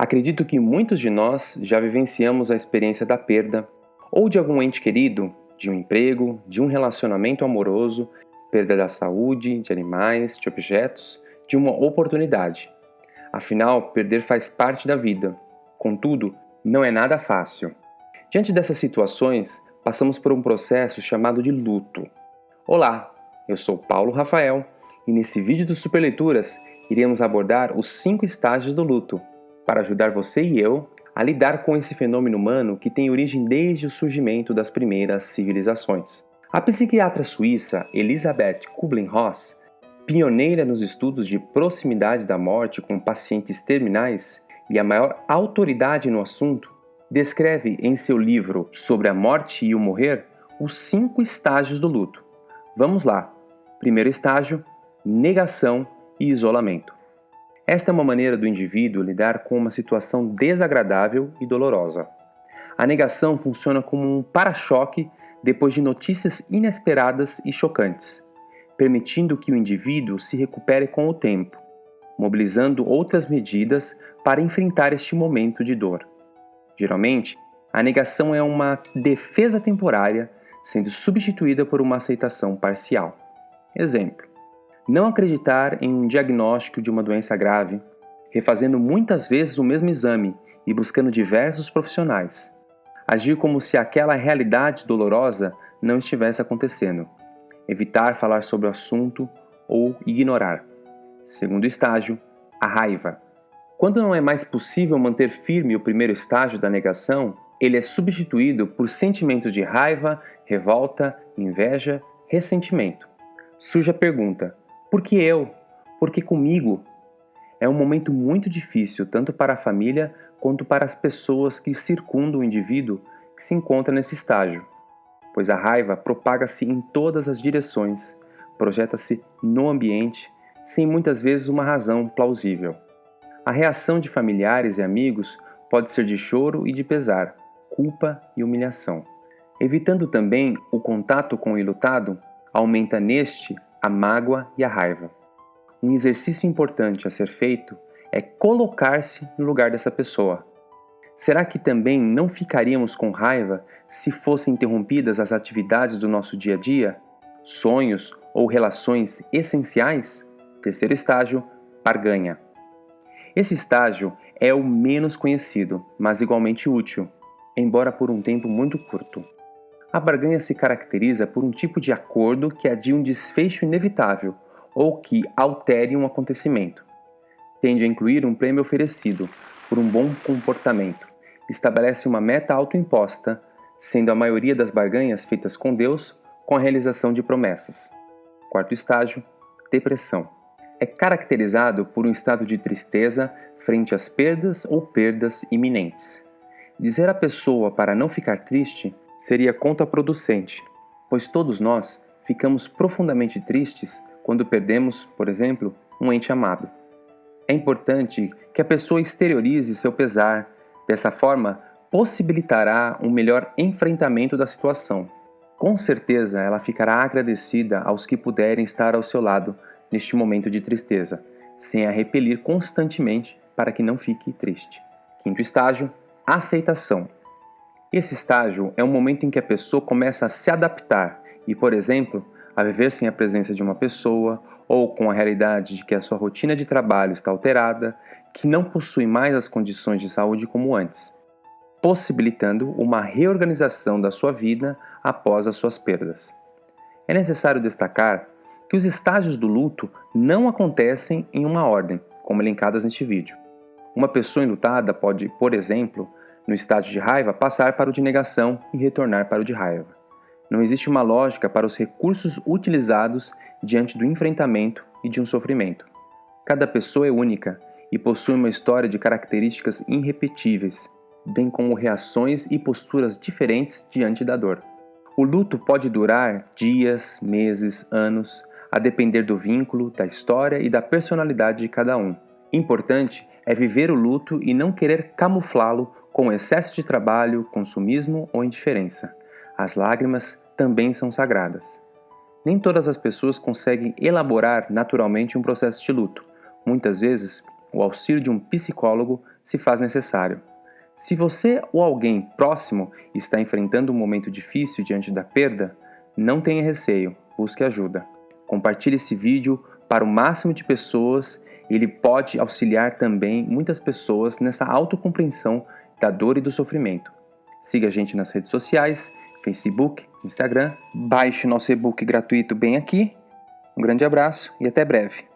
Acredito que muitos de nós já vivenciamos a experiência da perda, ou de algum ente querido, de um emprego, de um relacionamento amoroso, perda da saúde, de animais, de objetos, de uma oportunidade. Afinal, perder faz parte da vida. Contudo, não é nada fácil. Diante dessas situações, passamos por um processo chamado de luto. Olá, eu sou Paulo Rafael e nesse vídeo do Superleituras iremos abordar os 5 estágios do luto, para ajudar você e eu a lidar com esse fenômeno humano que tem origem desde o surgimento das primeiras civilizações. A psiquiatra suíça Elisabeth Kübler-Ross, pioneira nos estudos de proximidade da morte com pacientes terminais e a maior autoridade no assunto, descreve em seu livro Sobre a Morte e o Morrer os 5 estágios do luto. Vamos lá. Primeiro estágio: negação e isolamento. Esta é uma maneira do indivíduo lidar com uma situação desagradável e dolorosa. A negação funciona como um para-choque depois de notícias inesperadas e chocantes, permitindo que o indivíduo se recupere com o tempo, mobilizando outras medidas para enfrentar este momento de dor. Geralmente, a negação é uma defesa temporária, sendo substituída por uma aceitação parcial. Exemplo: não acreditar em um diagnóstico de uma doença grave, refazendo muitas vezes o mesmo exame e buscando diversos profissionais. Agir como se aquela realidade dolorosa não estivesse acontecendo. Evitar falar sobre o assunto ou ignorar. Segundo estágio, a raiva. Quando não é mais possível manter firme o primeiro estágio da negação, ele é substituído por sentimentos de raiva, revolta, inveja, ressentimento. Surge a pergunta: por que eu? Por que comigo? É um momento muito difícil tanto para a família quanto para as pessoas que circundam o indivíduo que se encontra nesse estágio, pois a raiva propaga-se em todas as direções, projeta-se no ambiente, sem muitas vezes uma razão plausível. A reação de familiares e amigos pode ser de choro e de pesar, culpa e humilhação. Evitando também o contato com o enlutado, aumenta neste a mágoa e a raiva. Um exercício importante a ser feito é colocar-se no lugar dessa pessoa. Será que também não ficaríamos com raiva se fossem interrompidas as atividades do nosso dia a dia, sonhos ou relações essenciais? Terceiro estágio, barganha. Esse estágio é o menos conhecido, mas igualmente útil, embora por um tempo muito curto. A barganha se caracteriza por um tipo de acordo que adia um desfecho inevitável ou que altere um acontecimento. Tende a incluir um prêmio oferecido por um bom comportamento. Estabelece uma meta autoimposta, sendo a maioria das barganhas feitas com Deus com a realização de promessas. Quarto estágio, depressão. É caracterizado por um estado de tristeza frente às perdas ou perdas iminentes. Dizer à pessoa para não ficar triste seria contraproducente, pois todos nós ficamos profundamente tristes quando perdemos, por exemplo, um ente amado. É importante que a pessoa exteriorize seu pesar, dessa forma possibilitará um melhor enfrentamento da situação. Com certeza ela ficará agradecida aos que puderem estar ao seu lado neste momento de tristeza, sem a repelir constantemente para que não fique triste. Quinto estágio, aceitação. Esse estágio é um momento em que a pessoa começa a se adaptar e, por exemplo, a viver sem a presença de uma pessoa ou com a realidade de que a sua rotina de trabalho está alterada, que não possui mais as condições de saúde como antes, possibilitando uma reorganização da sua vida após as suas perdas. É necessário destacar que os estágios do luto não acontecem em uma ordem, como elencadas neste vídeo. Uma pessoa enlutada pode, por exemplo, no estágio de raiva, passar para o de negação e retornar para o de raiva. Não existe uma lógica para os recursos utilizados diante do enfrentamento e de um sofrimento. Cada pessoa é única e possui uma história de características irrepetíveis, bem como reações e posturas diferentes diante da dor. O luto pode durar dias, meses, anos, a depender do vínculo, da história e da personalidade de cada um. Importante é viver o luto e não querer camuflá-lo com excesso de trabalho, consumismo ou indiferença. As lágrimas também são sagradas. Nem todas as pessoas conseguem elaborar naturalmente um processo de luto. Muitas vezes, o auxílio de um psicólogo se faz necessário. Se você ou alguém próximo está enfrentando um momento difícil diante da perda, não tenha receio, busque ajuda. Compartilhe esse vídeo para o máximo de pessoas, ele pode auxiliar também muitas pessoas nessa autocompreensão da dor e do sofrimento. Siga a gente nas redes sociais, Facebook, Instagram, baixe nosso e-book gratuito bem aqui. Um grande abraço e até breve.